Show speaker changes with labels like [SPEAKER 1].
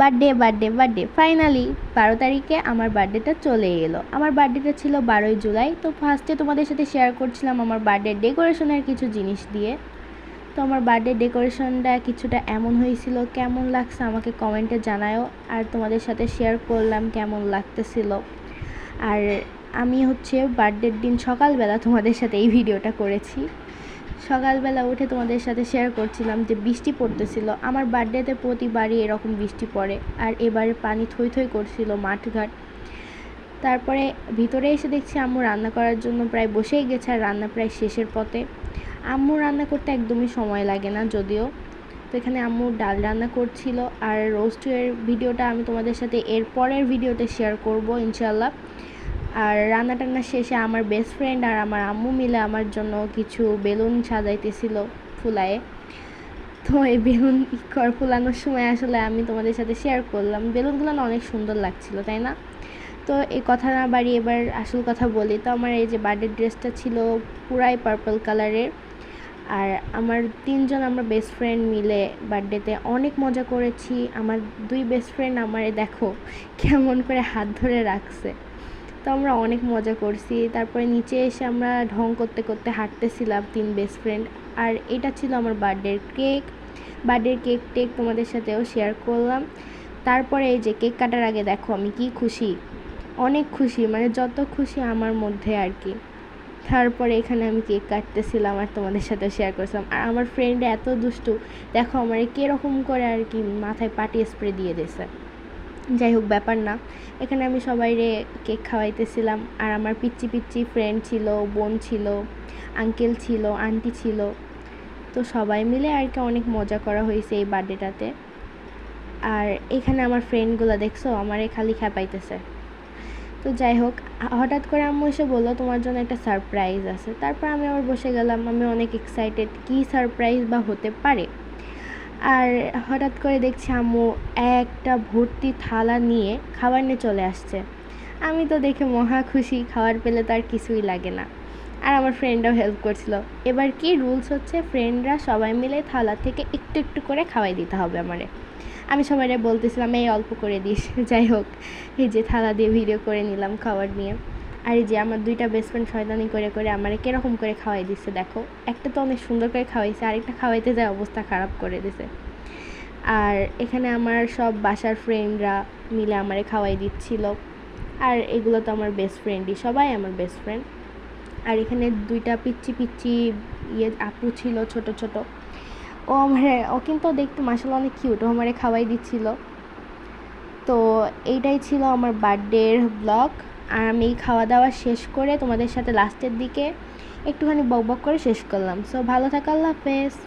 [SPEAKER 1] Birthday birthday birthday finally 12 তারিখে আমার বার্থডেটা চলে এলো। আমার বার্থডেটা ছিল 12ই জুলাই। তো ফার্স্টে তোমাদের সাথে শেয়ার করছিলাম আমার বার্থডে ডেকোরেশনের কিছু জিনিস দিয়ে। তো আমার বার্থডে ডেকোরেশনটা কিছুটা এমন হয়েছিল, কেমন লাগছে আমাকে কমেন্টে জানাও। আর তোমাদের সাথে শেয়ার করলাম কেমন লাগতেছিল। আর আমি বার্থডের দিন সকালবেলা তোমাদের সাথে এই ভিডিওটা করেছি। সকালবেলা উঠে তোমাদের সাথে শেয়ার করছিলাম যে বৃষ্টি পড়তেছিল। আমার বার্থডেতে প্রতিবারই এরকম বৃষ্টি পড়ে, আর এবারে পানি থই থই করছিল মাঠঘাট। তারপরে ভিতরে এসে দেখছি আম্মু রান্না করার জন্য প্রায় বসেই গেছে, আর রান্না প্রায় শেষের পথে। আম্মু রান্না করতে একদমই সময় লাগে না যদিও। তো এখানে আম্মু ডাল রান্না করছিল, আর রোস্টের ভিডিওটা আমি তোমাদের সাথে এর পরের ভিডিওতে শেয়ার করব ইনশাল্লাহ। আর রান্না টান্না শেষে আমার বেস্ট ফ্রেন্ড আর আমার আম্মু মিলে আমার জন্য কিছু বেলুন সাজাইতেছিল ফুলায়ে। তো এই বেলুন ফুলানোর সময় আসলে আমি তোমাদের সাথে শেয়ার করলাম, বেলুনগুলো অনেক সুন্দর লাগছিল, তাই না? তো এই কথা না বাড়ি এবার আসল কথা বলি। তো আমার এই যে বার্থডে ড্রেসটা ছিল পুরাই পার্পল কালারের। আর আমার 3জন আমরা বেস্ট ফ্রেন্ড মিলে বার্থডেতে অনেক মজা করেছি। আমার 2 বেস্ট ফ্রেন্ড আমারে দেখো কেমন করে হাত ধরে রাখছে। তো আমরা অনেক মজা করছি। তারপরে নিচে এসে আমরা ঢং করতে করতে হাঁটতেছিলাম 3 বেস্ট ফ্রেন্ড। আর এটা ছিল আমার বার্থডের কেক টেক তোমাদের সাথেও শেয়ার করলাম। তারপরে এই যে কেক কাটার আগে দেখো আমি কি খুশি, অনেক খুশি, মানে যত খুশি আমার মধ্যে আর কি। তারপরে এখানে আমি কেক কাটতেছিলাম আর তোমাদের সাথে শেয়ার করছিলাম। আর আমার ফ্রেন্ড এত দুষ্টু, দেখো আমার কীরকম করে আর কি মাথায় পাটি স্প্রে দিয়ে দিয়েছে। যাই হোক, ব্যাপার না। এখানে আমি সবাইরে কেক খাওয়াইতেছিলাম। আর আমার পিচ্চি পিচ্চি ফ্রেন্ড ছিল, বোন ছিল, আঙ্কেল ছিল, আন্টি ছিল। তো সবাই মিলে আর কি অনেক মজা করা হয়েছে এই বার্থডেটাতে। আর এখানে আমার ফ্রেন্ডগুলো দেখছো আমারে খালি খেপাইতেছে। তো যাই হোক, হঠাৎ করে আম্মু এসে বললো তোমার জন্য একটা সারপ্রাইজ আছে। তারপর আমি আবার বসে গেলাম, আমি অনেক এক্সাইটেড কী সারপ্রাইজ বা হতে পারে। আর হঠাৎ করে দেখছি আম্মু একটা ভর্তি থালা নিয়ে খাবার নিয়ে চলে আসছে। আমি তো দেখে মহা খুশি, খাবার পেলে তো আর কিছুই লাগে না। আর আমার ফ্রেন্ডরাও হেল্প করছিল। এবার কি রুলস হচ্ছে, ফ্রেন্ডরা সবাই মিলে থালা থেকে একটু একটু করে খাওয়াই দিতে হবে আমারে। আমি সবাইরে বলতেছিলাম এই অল্প করে দিস। যাই হোক, এই যে থালা দিয়ে ভিডিও করে নিলাম খাবার নিয়ে। আর এই যে আমার 2টা বেস্ট ফ্রেন্ড শয়তানি করে করে আমারে কীরকম করে খাওয়াই দিচ্ছে দেখো। একটা তো অনেক সুন্দর করে খাওয়াইছে, আরেকটা খাওয়াইতে যায় অবস্থা খারাপ করে দিছে। আর এখানে আমার সব বাসার ফ্রেন্ডরা মিলে আমারে খাওয়াই দিচ্ছিল। আর এগুলো তো আমার বেস্ট ফ্রেন্ডই, সবাই আমার বেস্ট ফ্রেন্ড। আর এখানে 2টা পিচ্চি পিচ্চি আপু ছিল, ছোট ছোট। ও কিন্তু দেখতে মাশাআল্লাহ অনেক কিউট, ও আমারে খাওয়াই দিচ্ছিল। তো এইটাই ছিল আমার বার্থডের ব্লগ। আর আমি খাওয়া দাওয়া শেষ করে তোমাদের সাথে লাস্টের দিকে একটুখানি বকবক করে শেষ করলাম। সো ভালো থাকো, আল্লাহ হাফেজ।